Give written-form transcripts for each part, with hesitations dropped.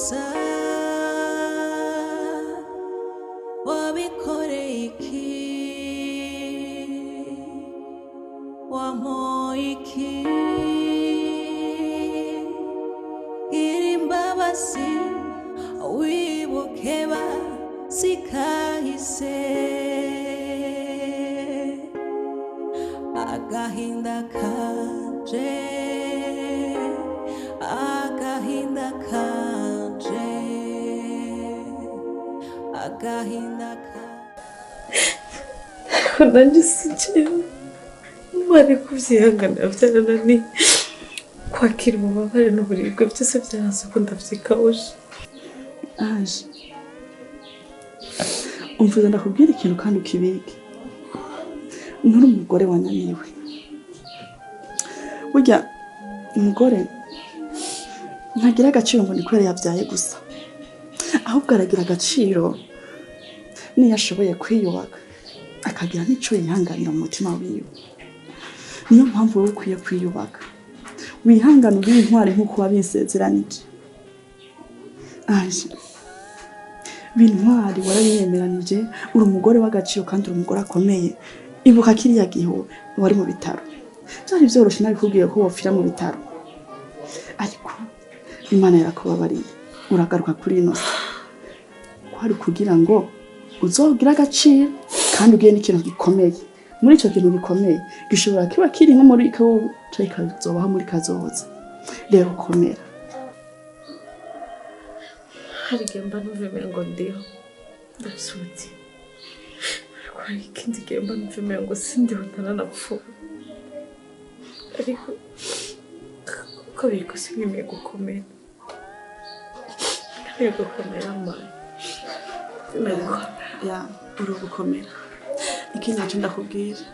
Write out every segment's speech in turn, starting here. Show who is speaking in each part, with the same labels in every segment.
Speaker 1: gusa wabikoreye iki wampoye iki gira imbabazi wibuke basikahise agahinda kanje agahinda kanje agahinda kanje
Speaker 2: nanjye sinjyewe mari kubyihangana byarananiye kwakira ububabare n'uburibwe byose byaranze ko ndabyikawuje.
Speaker 3: Aje umvuze ndakubwira ikintu kandi ukibike. Nturi umugore wananiwe. Burya umugore ntagira agaciro ngo ni kubera yabyaye gusa, ahubwo aragira agaciro niyo ashoboye kwiyubaka akagira n'icyo yihanganira mu mutima wiwe. Niyo mpamvu wowe ukwiye kwiyubaka, wihangana ube intwari nk'uko wabisezeranije. Aje bintwari warabiyemeranije, uri umugore w'agaciro kandi uri umugore akomeye. Ibuka kiriya gihe wari mu bitaro, byari byoroshye nabikubwiye ko wopfira mu bitaro, ariko Imana yarakubabariye uragaruka kuri ino si. Kwari kugira ngo uzogira agaciro kandi ugiye n'ikintu gikomeye. Muri icyo kintu gikomeye gishobora kiba kiri nko muri ikawu cyangwa ikazobaho muri kazoza. Rero komera.
Speaker 2: Hari igihe mba numva ngo ndiho ndasutse, ariko hari ikindi gihe mba numva ngo sindiho ntaranapfuye, ariko uko biri kose nkeneye gukomera, nkeneye gukomera mama.
Speaker 3: Ya uri gukomera. Ikindi cyo ndakubwira,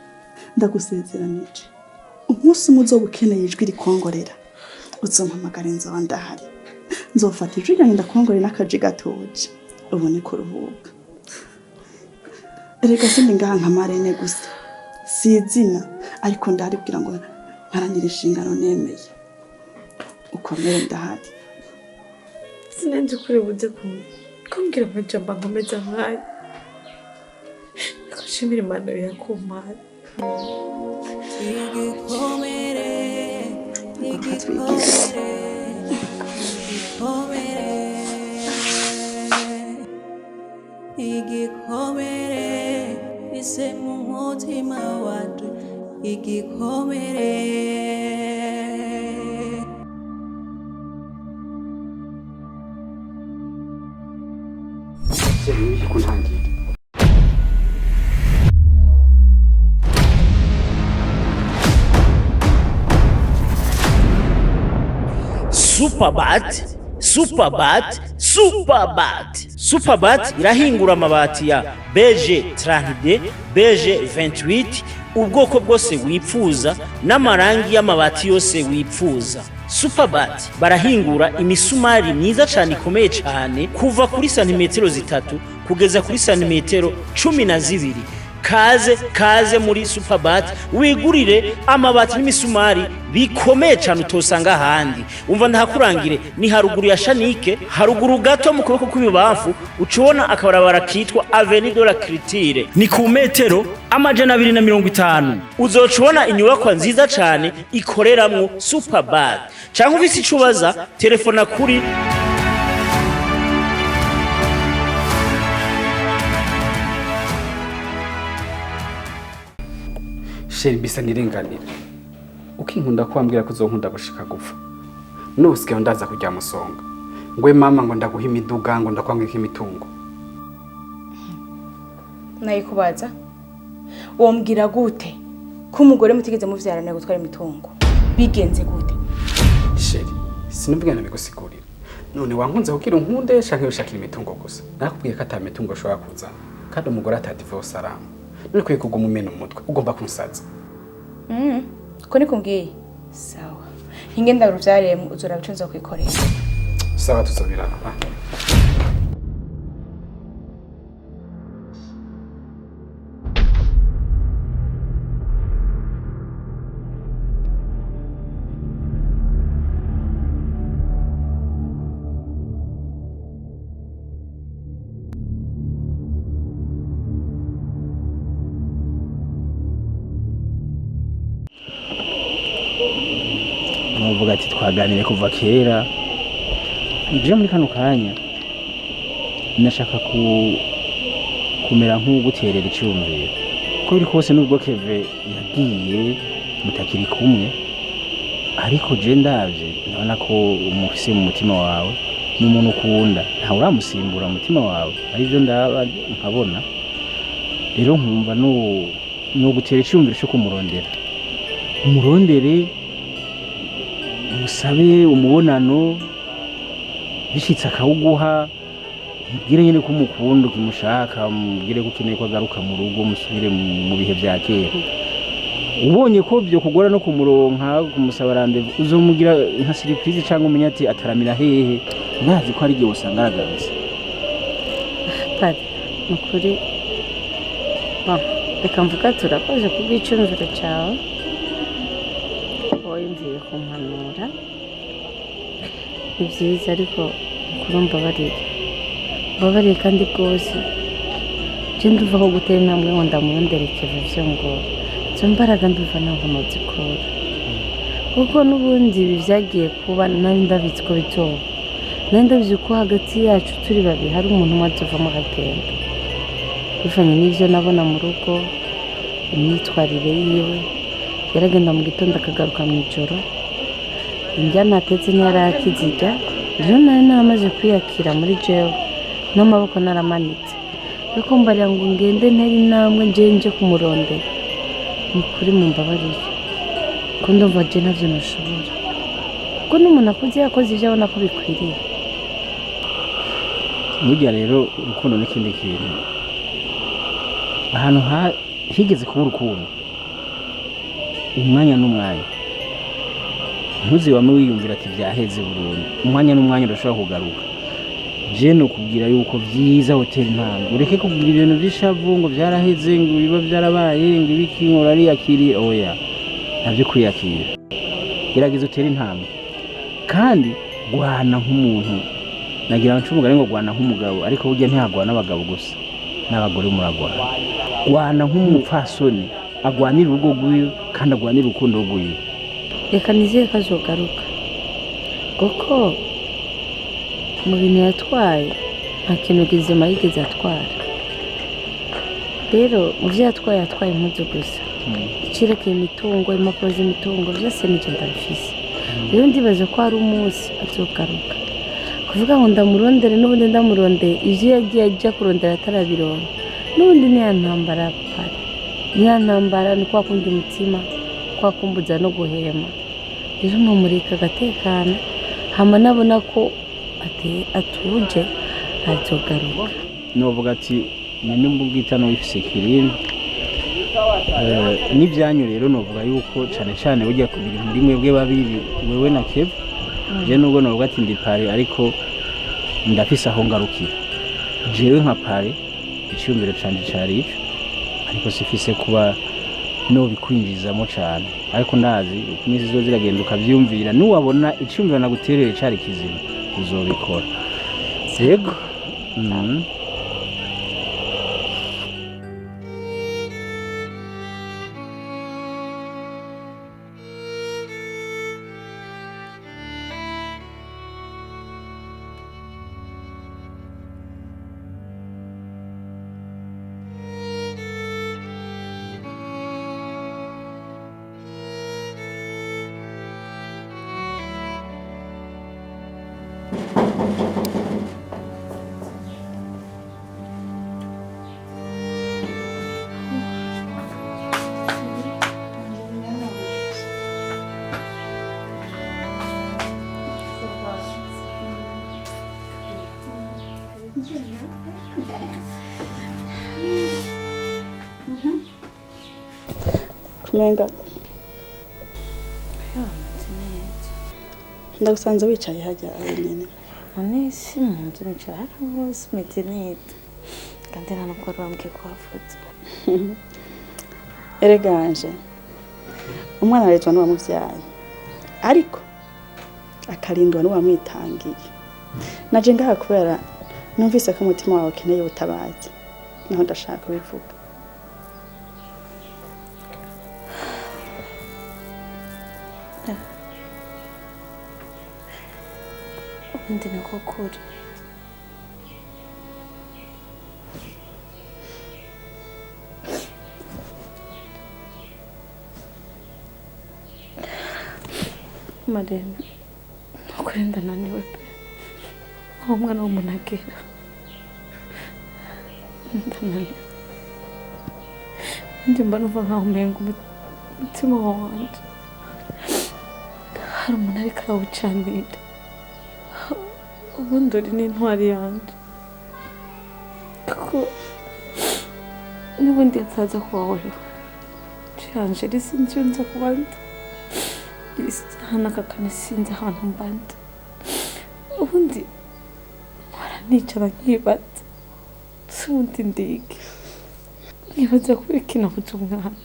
Speaker 3: ndagusezeranije umunsi umwe uzoba ukeneye ijwi rikongorera uzompamagara inzoba ndahari. Nzofata ijwi ryanjye ndakongorera n'akaji gatoje ubone kuruhuka. Erega sindi ngaha nka Marene gusa, si izina ariko ndaribwira ngo mparanire inshingano nemeye. Ukomere ndahari.
Speaker 2: Sinenje kuri bujye kumbwira amajambo nkomeza nkayo. Shimira Imana yakumpaye.
Speaker 1: igikomere igikomere ise mu mutima wacu igikomere.
Speaker 4: Superbat irahingura amabati ya beige 30D, beige 28, ubwoko bwose wipfuza n'amarangi y'amabati yose wipfuza. Superbat barahingura imisumari myiza cyane ikomeye cyane kuva kuri santimetero 3 kugeza kuri santimetero 12. Kaze muri Superbat wigurire amabati n'imisumari bikomeye cyane utosanga ahandi. Umva ndahakurangire ni haruguru ya Shanike, haruguru gato mu kuboko kw'ibibamfu ucubona akabarabara kitwa Avenue de la Culture, ni ku metero 250. Uzocubona inyubako nziza cyane ikoreramwo Superbat. Cyangwa ufise icubaza telefona kuri
Speaker 5: Sheri bisa nirenganira. Ukinkunda kwambwira ko uzonkunda gushika gupfa. Nusigaye ndaza kujya musonga. Ngwe mama ngo ndaguha imiduga ngo ndakwangika imitungo.
Speaker 6: Nayikubaza. Wombwira gute ko umugore mutigeze muvyarana gutwara imitungo? Bigenze gute?
Speaker 5: Sheri, sinubwira nabigusigurira. None wankunze kugira unkunde shanke ushakira imitungo gusa. Nakubwiye ko atamitungo ushobora kuza. Kandi umugore atadivorce arama. None kwiye kuguma umena umutwe ugomba kunsaza.
Speaker 6: Ko nikumbwiye sawa ingenda uruvyaremo uzora bicenza kwikorera.
Speaker 5: Sawa tuzobirana. nkavuga ati twaganire kuva kera je muri kano kanya nashaka kumera nk'uguterera icyumviro ko biri kose nubwo Keve yagiye mutakiri kumwe ariko je ndavye ndabona ko umufise mu mutima wawe n'umuntu ukunda ntawe uramusimbura umutima wawe arivyo ndaba nkabona rero nkumva no gutera icyumviro cyo kumurondera umurondere umusabe umubonano bishitse akawuguha mubwire nyine ko umukunda ukimushaka mubwire ko ukeneye ko agaruka mu rugo musubire mu bihe bya kera ubonye ko byo kugora no kumuronka kumusaba randevu uzomugira nka surprise cyangwa umenya ati ataramira hehe ntazi ko ari igihe usanga aragarutse
Speaker 7: padi nukuri reka mvuga turakoze kubw'icyumviro cyawe wiyumviye kumpanura ni byiza ariko mukuru mbabarire kandi rwose je nduva ko gutera intambwe ngo ndamurondere Keve vyo ngo izo mbaraga nduva ntabwo nozikora kuko n'ubundi ibi vyagiye kuba nari ndabizi ko bitoba nari ndabizi ko hagati yacu turi babiri hari umuntu umwe azovamo akagenda bivanye n'ivyo nabona mu rugo imyitwarire yiwe yaragenda mu gitondo akagaruka mu ijoro indya ntatetse ntiyarakizirya rero nari naramaze kwiyakira muri jewe n'amaboko naramanitse ariko mbarira ngo ngende ntari intambwe nje kumurondera mukuri mumbabarire ko ndumva je ntavyo nashobora ko n'umuntu akuze yakoze ivyo abona ko bikwiriye
Speaker 5: burya rero urukundo n'ikindi kintu ahantu higeze kuba urukundo umwanya n'umwanya ntuzi wame wiyumvira ati byaheze burundu umwanya n'umwanya urashobora kugaruka je no kubwira yuko byiza hoteli ntabwo ureke kubwira ibintu by'ishavu ngo byaraheze ngo biba byarabaye ngo ibiki nkora ari yakiri oya nabyo kwiyakira gerageza hoteli ntabwo kandi guhana nk'umuntu nagira ncumugare ngo guhana nk'umugabo ariko burya ntihagwana n'abagabo gusa n'abagore muragwana guhana nk'umupfasoni agwanira urugo rwiwe kandi agwanira urukundo rwiwe
Speaker 7: reka nizeye ko azogaruka kuko mu bintu yatwaye nta kintu kizima yigeze atwara rero mu byo yatwaye impuzu gusa icirekeye imitungo impapuro z'imitungo byose n'icyo ndabifise rero ndibaza ko hari umunsi azogaruka kuvuga ngo ndamurondere n'ubundi ndamurondeye ivyo yagiye ajya kurondera atarabironka n'ubundi ntiyantambara pari ntiyantambara ni kwa kundi umutima kwa kumbuza no guhema rero numurika agatekana hama nabona ko atuje azogaruka
Speaker 5: novuga ati nene mbugitano wifise kirindi n'ibyanyu rero novuga yuko cyane burya kugira muri mwebwe babiri wewe na Keve je nubwo novuga ati ndi pare ariko ndafise aho ngarukira jewe nka pare icyumviro canje cari ico ariko sifise kuba no bikwinjizamo cyane ariko ndazi iminsi zo ziragenda ukavyumvira nuwabona icyumviro naguterere cari kizima uzobikora yego
Speaker 3: Kumenga ndagusanze wicaye hajya wenyine
Speaker 7: Anesi munzu nicara hose meze neza kandi nta nubwo bambwiye ko wavutse
Speaker 3: ereganje umwana aretwa n'uwamuvyaye ariko akarindwa n'uwamwitangiye naje ngaha kubera numvise ko umutima wawe ukeneye ubutabazi naho ndashaka kubivuga
Speaker 7: kandi niko kuri. Marembe, ukuri ndananiwe pe. Aho umwana w'umuntu agera. Ndananiwe. Ndi mba numva nkaho umenga umutima wanje hari umuntu ariko arawucanira. Ubundi uri n'intwari yanjye. Kuko n'ubundi nsaza kuba wewe. Canje risinzi nza kubanda. Hana kakane sinzi ahantu mbanda. Ubundi nkora nicara nkibaza. Sundi ndike. Nkibaza kuri kino kutumwana.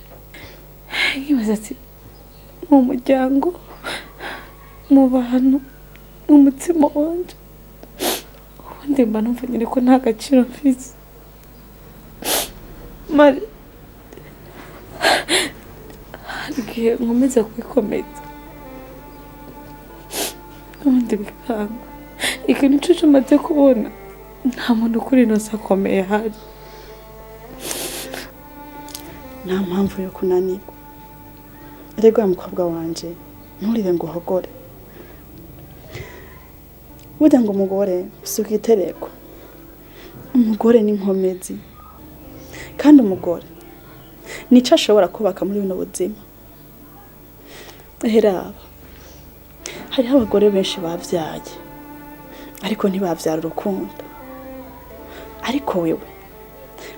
Speaker 7: Nkibaza ati mu muryango, mu bantu, mu mutima wanje. Ubundi mba numva nyine ko nta gaciro mfise. Mari igihe nkomeza kwikomeza ubundi bikanga. Ikintu cyose umaze kubona nta muntu kuri ino si akomeye ahari.
Speaker 3: Nta mpamvu yo kunanirwa. Erega mukobwa wanje nturire ngo uhogore. Burya ngo umugore si ukitereko. Umugore ni inkomezi. Kandi umugore nico ashobora kubaka muri bino buzima. Heraba hariho abagore benshi bavyaye ariko ntibavyara urukundo. Ariko wewe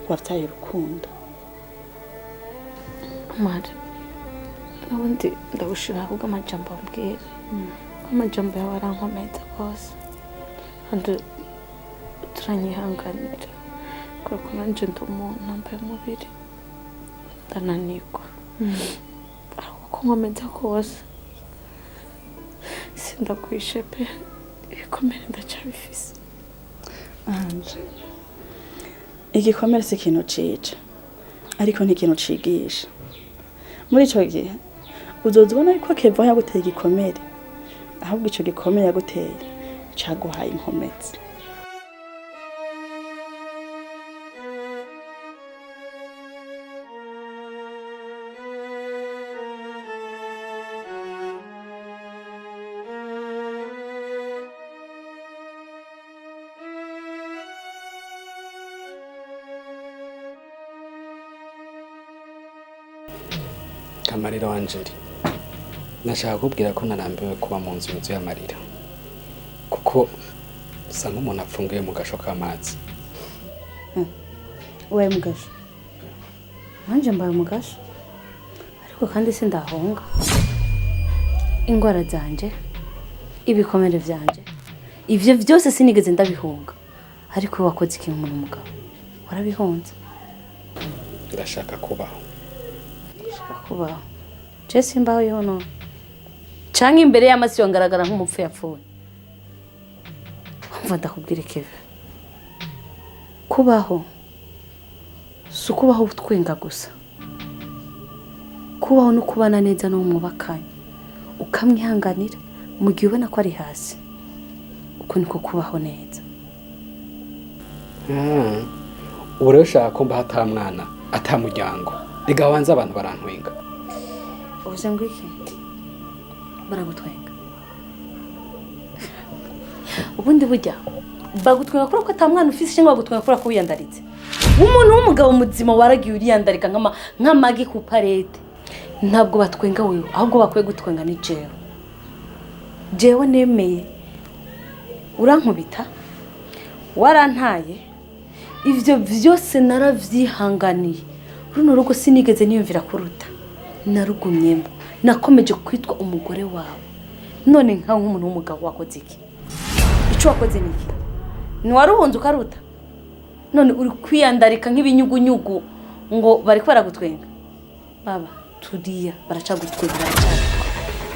Speaker 3: wavyaye urukundo.
Speaker 7: Mari, ubundi ndagushira ahubwo amajambo ambwira. Amajambo yawe arankomeza rwose. Kandi turanyihanganira. Kuko nanje ndi umuntu nambaye umubiri. Ndananirwa. Ariko nkomeza kose. Sindakwishe pe. Ibikomere ndacyabifise.
Speaker 3: Anje. Igikomere si ikintu cica. Ariko ni ikintu cigisha. Muri ico gihe uzoza ubona yuko Keva yaguteye igikomere. Ahubwo ico gikomere yaguteye caguhaye inkomezi.
Speaker 5: Amarira w'Angeli, nashaka kubwira ko narambiwe kuba mu nzu yuzuye amarira, kuko usa nk'umuntu apfungiye mu gasho k'amazi.
Speaker 7: Uwaye mu gasho? Nanje mbaye mu gasho, ariko kandi sindahonga. Ingwara zanje, ibikomere vyanje, ivyo vyose sinigeze ndabihunga. Ariko wakoze ikintu mu mugabo, warabihunze.
Speaker 5: Ndashaka kubaho.
Speaker 7: Kubaho. Jesse mbaho yono. Canke imbere y'amasi yongaragara nk'umupfu yapfuye. Umva ndakubwira Keve. Kubaho. Sukubaho utwenga gusa. Kubaho no kubana neza no mubakanye. Ukamwihanganira mu gihe ubona ko ari hasi. Uko niko kubaho neza.
Speaker 5: Ubu rero ushaka ko mbaho ata mwana, ata muryango. Rega wanze abantu barantwenga.
Speaker 7: Uvuze ngo iki? Baragutwenga. Ubundi burya bagutwenga kuri ko atamwana ufise cyangwa bagutwenga kuri ko wiyandaritse. Umuntu w'umugabo muzima waragiye uriyandarika nk'amagi ku parede. Ntabwo batwenga wewe, ahubwo bakwiye gutwenga ni jewe. Jewe nemeye. Urankubita? Warantaye? Ivyo vyose naravyihanganiye. Runo rugo sinigeze niyumvira kuruta. Narugumyemo. Nakomeje kwitwa umugore wawe. None nka nk'umuntu w'umugabo wakoze iki? Ico wakoze niki? Ni waruhunze ukaruta? None uri kwiyandarika nk'ibinyugunyugu ngo bari baragutwenga. Baba, turiya baracagutwenga.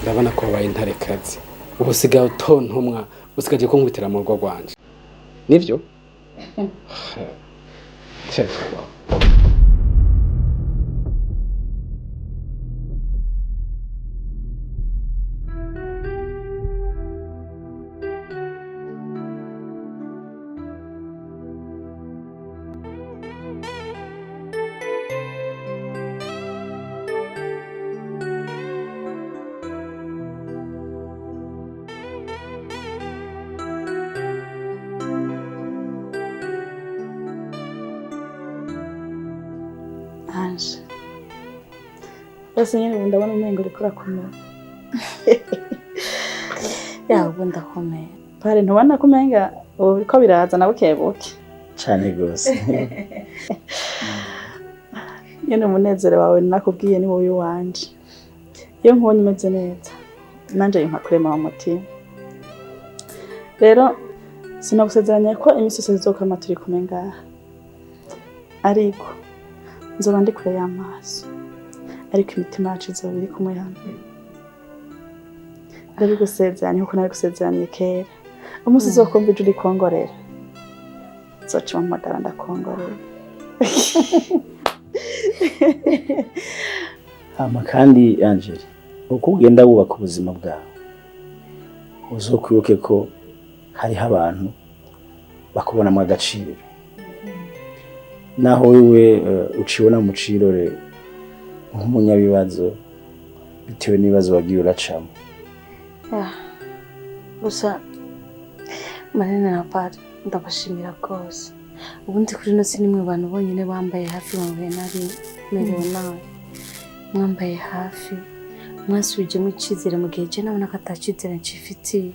Speaker 5: Ndabona ko babaye intarekazi. Ubu sigaye utontomwa, usigaje ko nkubitira mu rugo rwanje. Nivyo? Chefa.
Speaker 3: bose nyine ubu ndabona umengo uriko urakomera.
Speaker 7: yawe ubu ndakomeye.
Speaker 3: Pare ntubona ko umenga ubu biriko biraza na bukebuke.
Speaker 4: cyane gose.
Speaker 3: Nyene umunezero wawe nakubwiye ni wowe wanje. Iyo nkubonye umeze neza nanje yimpa kurema mu mutima. Rero sinagusezeranya ko imisi yose izokama turi kumwe ngaha, ariko nzoba ndi kure y'amaso, ariko imitima yacu izoba iri kumwe hamwe. Ndabigusezeranya kuko nabigusezeraniye kera. Umunsi uzokumva ijwi rikongorera nzoca mpamagara ndakongorera.
Speaker 4: Hama kandi Angel, uko ugenda wubaka ubuzima bwawe uzokwibuke ko hariho abantu bakubonamo agaciro, naho wewe ucibona mu cirore nk'umunyabibazo bitewe n'ibibazo wagiye uracamo.
Speaker 7: Gusa Marina na Pari ndabashimira rwose. Ubundi kuri no sinimwe abantu bonyine bambaye hafi mu bihe nari merewe nawe. Mwambaye hafi, mwasubijemo icyizere mu gihe je nabona ko atacizere ncifitiye.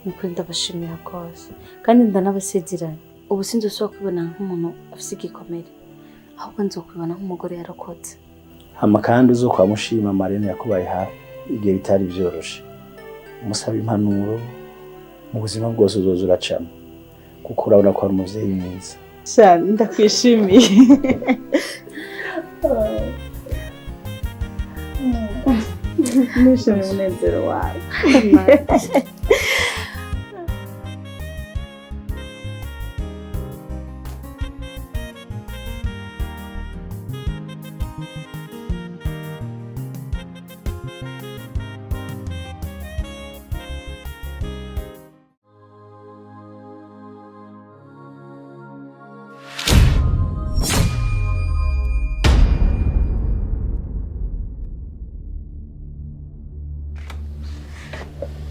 Speaker 7: Nuko ndabashimira rwose. Kandi ndanabasezeranya ubu sinzosubira kwibona nk'umuntu afise igikomere, ahubwo nzokwibona nk'umugore yarokotse.
Speaker 4: Hama kandi uzokwamushima Marina yakubaye hafi igihe bitari byoroshe. Umusaba impanuro mu buzima bwose uzoza uracamo, kuko urabona ko ari umuvyeyi mwiza.
Speaker 3: Sha ndakwishimiye. Nishimiye umunezero wawe.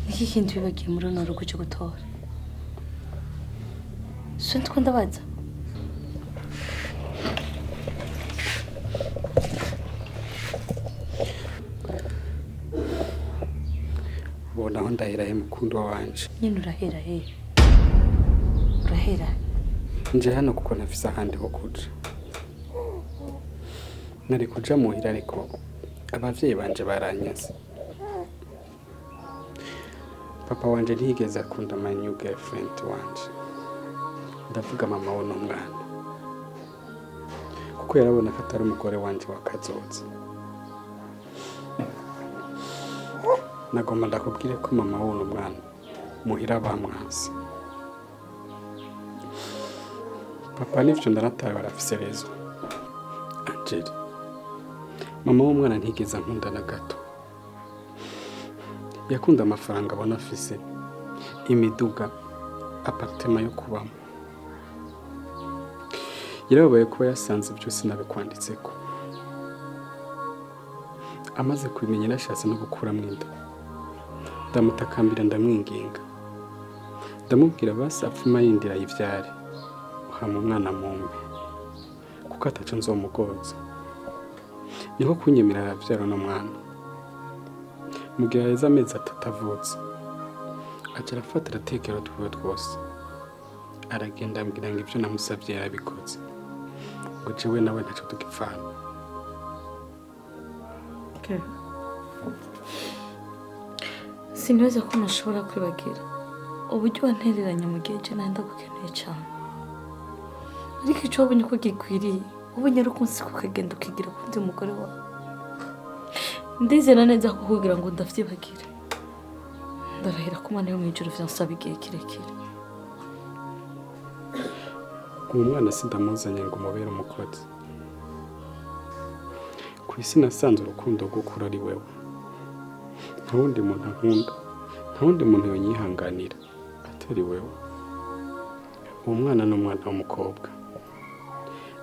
Speaker 7: Iki kintu bibagiye muri runo rugo cyo gutora. So ndiko ndabaza.
Speaker 5: Bona aho ndahera mukundo wanje.
Speaker 7: Nyine urahera he? Urahera?
Speaker 5: Nje hano kuko nafise ahandi ho kuja. Nari kuja muhira ariko abavyeyi banje baranyaze. Papa wanje ntiyigeze akunda my new girlfriend wanje. Ndavuga mama we n'umwana. Kuko yarabona ko atari umugore wanje wakazoza. Nagomba ndakubwire ko mama we n'umwana muhira bamwasi. Papa nivyo ndarataye barafise rezo. Angel, mama w'umwana ntigeze ankunda na gato. Yakunda amafaranga abona afise, imiduga, apartema yo kubamo. Yarabaye kuba yasanze byose nabikwanditseko. Amaze kubimenya nashatse no gukuramo inda. Ndamutakambira ndamwinginga. Ndamubwira basi apfuma yindira yivyare. Hama umwana mumbe. Kuko ataco nzomugoza. Niho kunyemera aravyara no mwana. Mugihe aheza amezi 3 avutse, aca arafata aratekera utwiwe twose. Aragenda ambwira ngo ivyo namusavye yarabikoze. Ngo jewe nawe ntaco tugipfana.
Speaker 2: Okay. Sinweza ko nashobora kwibagira uburyo wantereranya mu gihe je nanda gukeneye cyane. Ariko ico wabonye ko gikwiriye, ubonye ari ukunsi kukagenda ukigira kundi umugore wawe. Ndizera neza kukugira ngo ndavyibagira. Ndarahira ko Imana yo mwijuru vyansaba igihe kirekire.
Speaker 5: Uwo mwana sindamuzanye ngo mubere umukozi. Kwisi nasanze urukundo gukura ari wewe. Nta wundi muntu ankunda, nta wundi muntu yonyihanganira atari wewe. Uwo mwana n'umwana w'umukobwa.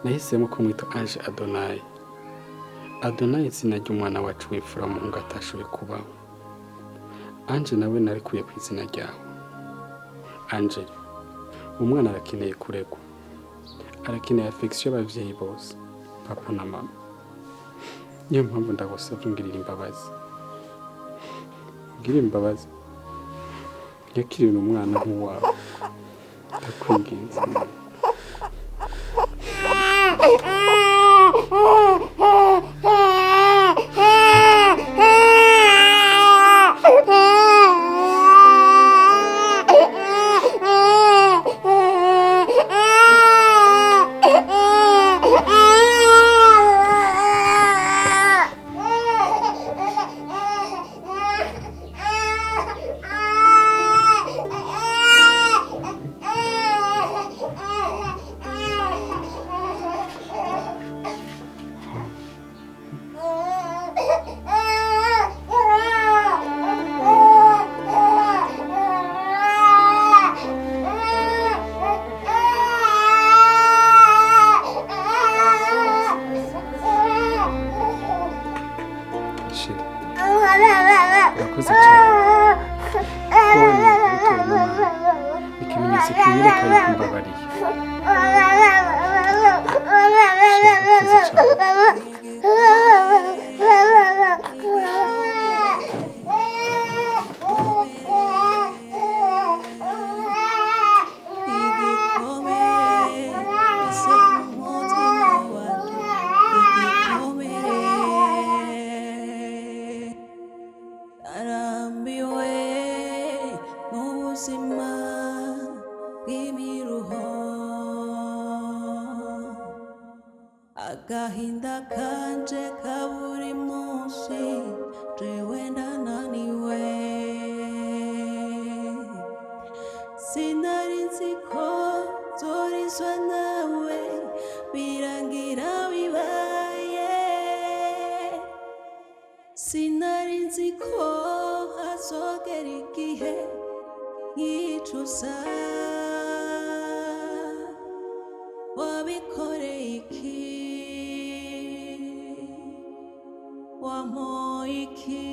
Speaker 5: Nahisemo ko mwita Ange Adonai. Adonai izina ry'umwana wacu w'imfura mu ngo atashoboye kubaho. Ange nawe narikuye ku izina ryawe. Angel, umwana arakeneye kuregwa. Arakeneye affection y'abavyeyi bose, papa na mama. niyo mpamvu ndagusabye ungirira imbabazi. Ungirira imbabazi. Yakirira umwana nk'uwawe. Ndakwinginze. Urakoze cyane. Ikimenyetso kinyereka yuko mbabariye.
Speaker 1: Agahinda kanje ka buri munsi jewe ndananiwe sinari nzi ko nzorizwa nawe birangira bibaye sinari nzi ko hazogera igihe nkicuza wabikoreye iki wamoiki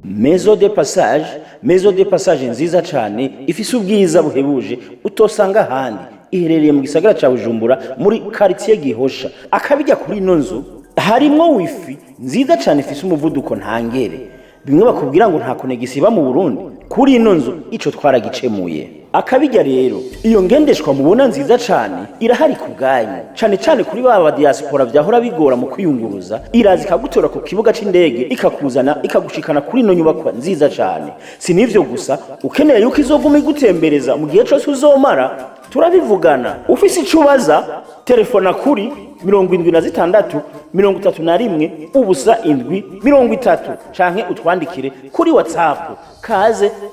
Speaker 4: Maison de passage nziza cyane ifise ubwiza buhebuje utosanga ahandi. Iherereye mu gisagara ca Bujumbura muri quartier Gihosha. Akabijya kuri ino nzu harimo wifi nziza cyane ifise umuvuduko ntangere. Bimwe bakubwira ngo nta konegisi iba mu Burundi. Kuri ino nzu ico twaragicemuye. Akabijya rero iyo ngendeshwa mubona nziza cyane irahari ku bwanyu cyane cyane kuri baba diaspora byahora bigora mu kwiyunguruza irazi kagutora ku kibuga c'indege ikakuzana ikagushikana kuri ino nyubako nziza cyane. Sinivyo gusa ukeneye yuko izoguma igutembereza mu gihe cyose uzomara turabivugana. Ufise icubaza telefona kuri 76 31 ubusa indwi 30 canke utwandikire kuri WhatsApp.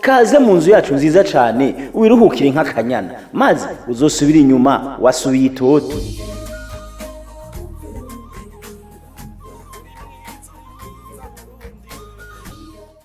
Speaker 4: Kaze mu nzu yacu nziza cyane wiruhukire nk'akanyana maze uzosubira inyuma wasubiye itoto.